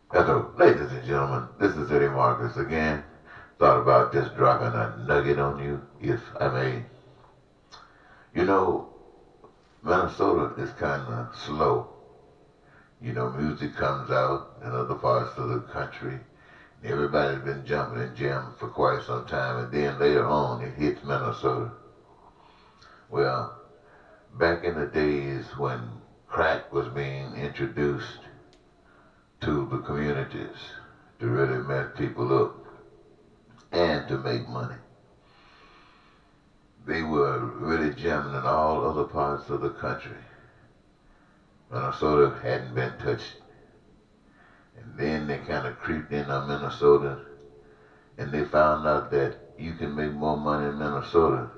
Hello, ladies and gentlemen, this is Eddie Marcus again. Thought about just dropping a nugget on you, if I may. You know, Minnesota is kind of slow. Music comes out in other parts of the country. Everybody's been jumping and jamming for quite some time, and then later on it hits Minnesota. Well, back in the days when crack was being introduced to the communities to really mess people up and to make money. They were really jamming in all other parts of the country. Minnesota hadn't been touched. And then they kind of creeped in on Minnesota and they found out that you can make more money in Minnesota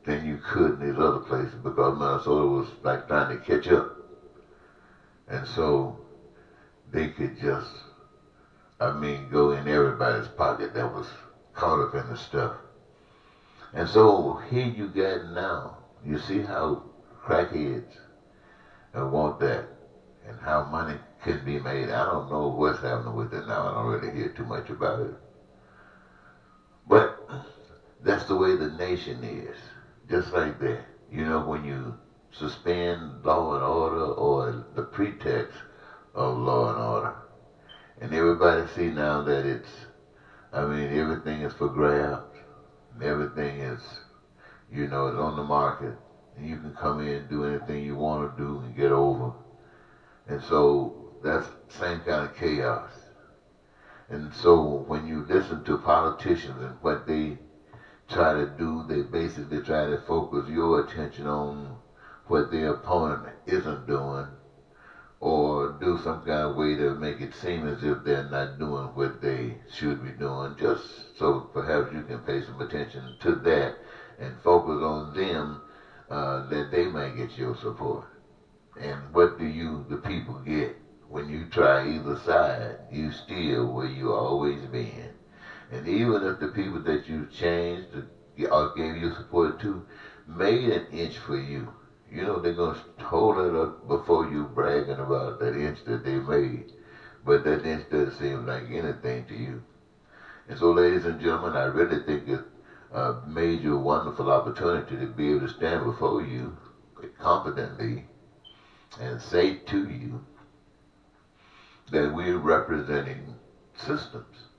than you could in these other places because Minnesota was like trying to catch up. And so they could just, go in everybody's pocket that was caught up in the stuff. And so here you got now, you see how crackheads want that and how money can be made. I don't know what's happening with it now. I don't really hear too much about it. But that's the way the nation is. Just like that. When you suspend law and order or the pretext of law and order. And everybody see now that everything is for grabs. Everything is, is on the market. And you can come in and do anything you want to do and get over. And so that's the same kind of chaos. And so when you listen to politicians and what they try to do, they basically try to focus your attention on what their opponent isn't doing or do some kind of way to make it seem as if they're not doing what they should be doing, just so perhaps you can pay some attention to that and focus on them that they may get your support. And what do you, the people, get? When you try either side, you still where you always been. And even if the people that you changed or gave you support to made an inch for you, they're going to hold it up before you bragging about that inch that they made. But that inch doesn't seem like anything to you. And so, ladies and gentlemen, I really think it's a major, wonderful opportunity to be able to stand before you confidently and say to you that we're representing systems.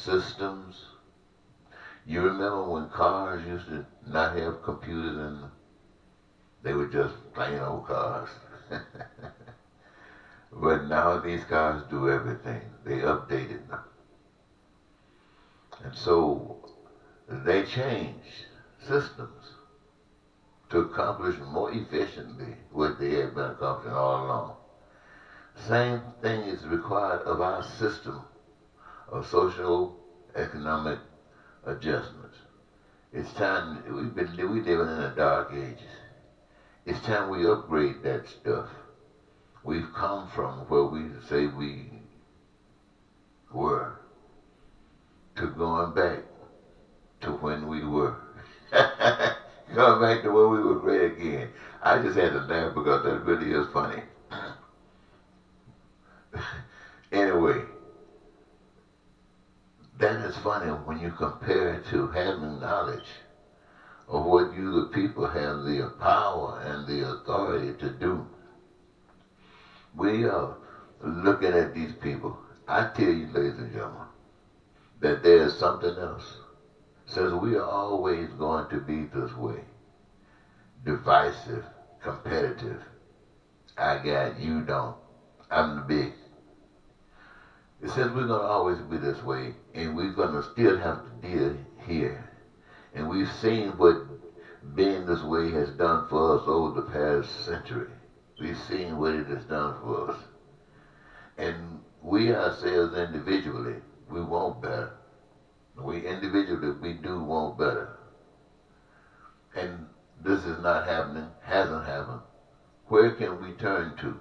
Systems. You remember when cars used to not have computers in them? They were just plain old cars. But now these cars do everything. They updated them. And so they changed systems to accomplish more efficiently what they had been accomplishing all along. Same thing is required of our system of social economic adjustments. It's time we living in the dark ages. It's time we upgrade that stuff. We've come from where we say we were to going back to when we were. Going back to when we were great again. I just had to laugh because that really is funny. Anyway, that is funny when you compare it to having knowledge of what you, the people, have the power and the authority to do. We are looking at these people. I tell you, ladies and gentlemen, that there is something else. Since we are always going to be this way, divisive, competitive. I got, you don't. I'm the big. It says we're going to always be this way, and we're going to still have to deal here. And we've seen what being this way has done for us over the past century. We've seen what it has done for us. And we ourselves individually, we want better. We individually, we do want better. And this is not happening, hasn't happened. Where can we turn to?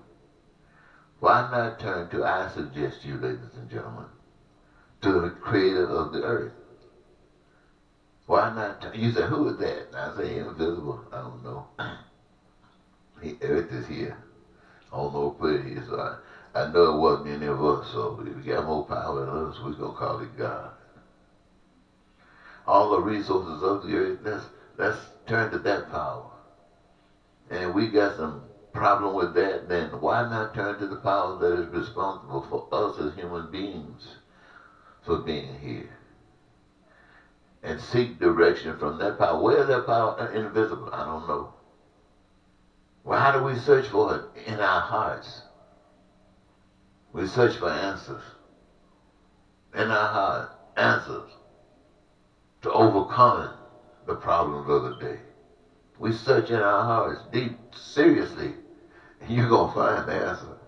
Why not turn to, I suggest you, ladies and gentlemen, to the creator of the earth? Why not turn? You say, who is that? I say, invisible. I don't know. The earth is here. I don't know where it is. So I know it wasn't any of us, so if we got more power than us, we're going to call it God. All the resources of the earth, let's turn to that power. And if we got some problem with that, then why not turn to the power that is responsible for us as human beings for being here? And seek direction from that power. Where is that power? Invisible. I don't know. Well, how do we search for it? In our hearts. We search for answers. In our heart. Answers. To overcoming the problems of the day. We search in our hearts deep, seriously, and you're going to find the answer.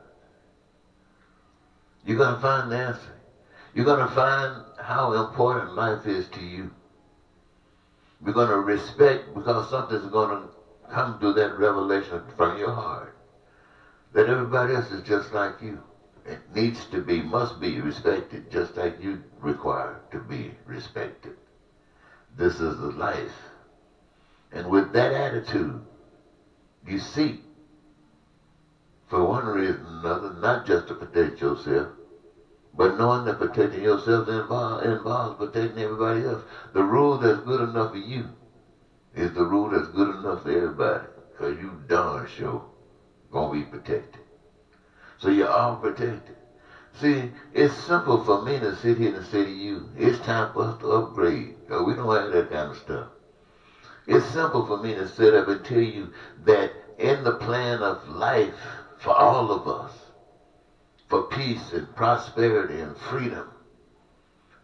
You're going to find the answer. You're going to find how important life is to you. We're going to respect, because something's going to come to that revelation from your heart, that everybody else is just like you. It needs to be, must be respected, just like you require to be respected. This is the life. And with that attitude, you seek, for one reason or another, not just to protect yourself, but knowing that protecting yourself involves protecting everybody else. The rule that's good enough for you is the rule that's good enough for everybody, because you darn sure going to be protected. So you're all protected. See, it's simple for me to sit here and say to you, it's time for us to upgrade, because we don't have that kind of stuff. It's simple for me to sit up and tell you that in the plan of life for all of us, for peace and prosperity and freedom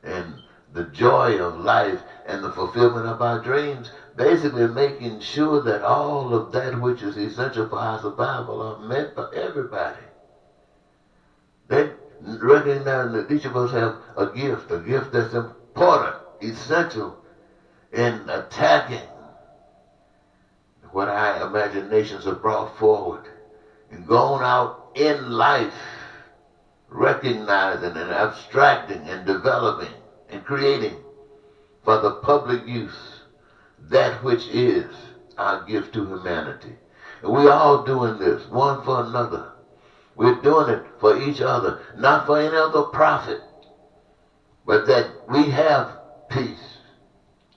and the joy of life and the fulfillment of our dreams, basically making sure that all of that which is essential for our survival are met for everybody. They recognize that each of us have a gift that's important, essential in attacking what our imaginations have brought forward and going out in life, recognizing and abstracting and developing and creating for the public use that which is our gift to humanity. And we're all doing this, one for another. We're doing it for each other, not for any other profit, but that we have peace,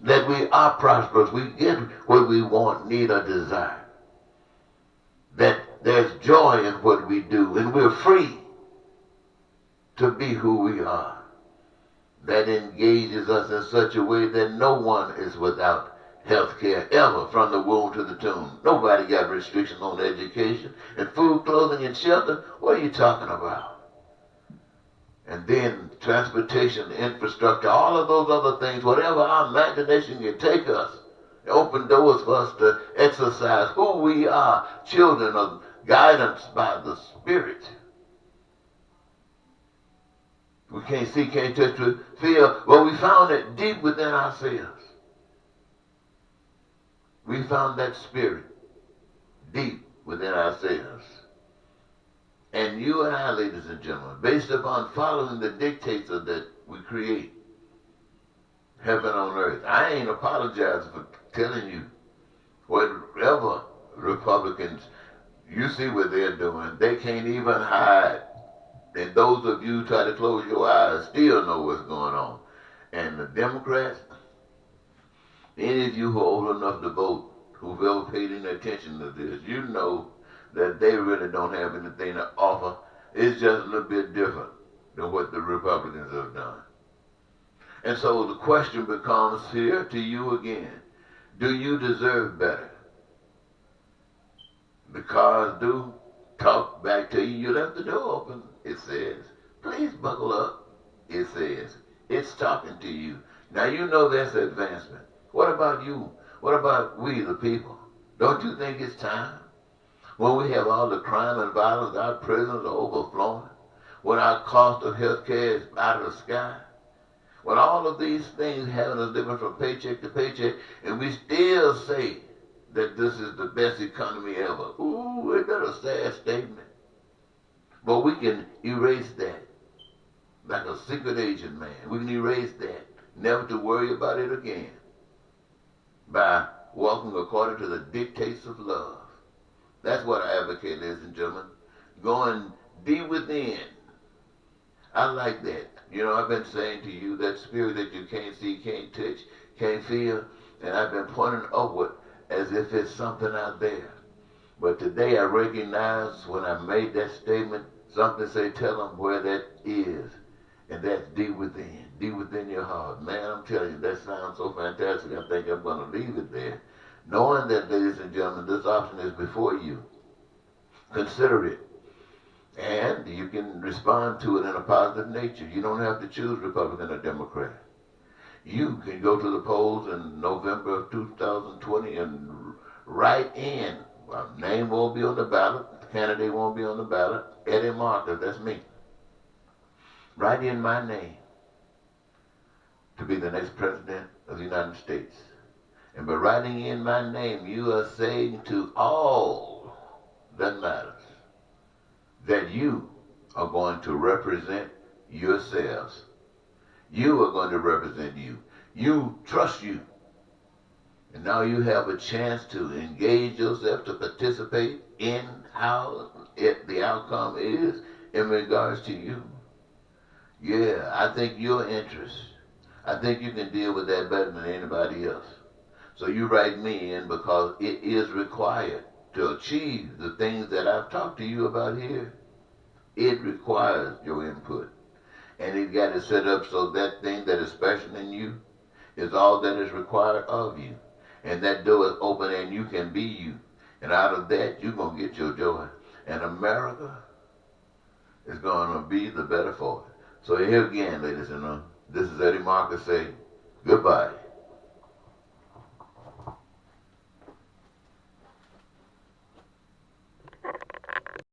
that we are prosperous, we get what we want, need, or desire, that there's joy in what we do, and we're free to be who we are. That engages us in such a way that no one is without health care ever, from the womb to the tomb. Nobody got restrictions on education and food, clothing, and shelter. What are you talking about? And then transportation, infrastructure, all of those other things, whatever our imagination can take us, open doors for us to exercise who we are, children of guidance by the Spirit. We can't see, can't touch, feel. Well, we found it deep within ourselves. We found that spirit deep within ourselves. And you and I, ladies and gentlemen, based upon following the dictates of that we create, heaven on earth. I ain't apologizing for telling you whatever Republicans, you see what they're doing. They can't even hide. And those of you who try to close your eyes still know what's going on. And the Democrats, any of you who are old enough to vote, who've ever paid any attention to this, you know that they really don't have anything to offer. It's just a little bit different than what the Republicans have done. And so the question becomes here to you again. Do you deserve better? The cars do talk back to you. You left the door open. It says, please buckle up. It says, it's talking to you. Now you know that's advancement. What about you? What about we, the people? Don't you think it's time? When we have all the crime and violence, our prisons are overflowing. When our cost of health care is out of the sky. When all of these things having us living from paycheck to paycheck, and we still say that this is the best economy ever. Ooh, isn't that a sad statement? But we can erase that. Like a secret agent man. We can erase that. Never to worry about it again. By walking according to the dictates of love. That's what I advocate, ladies and gentlemen. Going Deep within. I like that. You know, I've been saying to you that spirit that you can't see, can't touch, can't feel, and I've been pointing upward as if it's something out there. But today I recognize when I made that statement, something say, tell them where that is. And that's deep within your heart. Man, I'm telling you, that sounds so fantastic. I think I'm going to leave it there. Knowing that, ladies and gentlemen, this option is before you. Consider it. And you can respond to it in a positive nature. You don't have to choose Republican or Democrat. You can go to the polls in November of 2020 and write in. My name won't be on the ballot. The candidate won't be on the ballot. Eddie Marcus, that's me. Write in my name to be the next president of the United States. And by writing in my name, you are saying to all that matters that you are going to represent yourselves. You are going to represent you. You trust you. And now you have a chance to engage yourself, to participate in how the outcome is in regards to you. Yeah, I think your interest, I think you can deal with that better than anybody else. So you write me in because it is required to achieve the things that I've talked to you about here. It requires your input. And it got to set up so that thing that is special in you is all that is required of you. And that door is open and you can be you. And out of that, you're going to get your joy. And America is going to be the better for it. So here again, ladies and gentlemen, this is Eddie Marcus saying goodbye.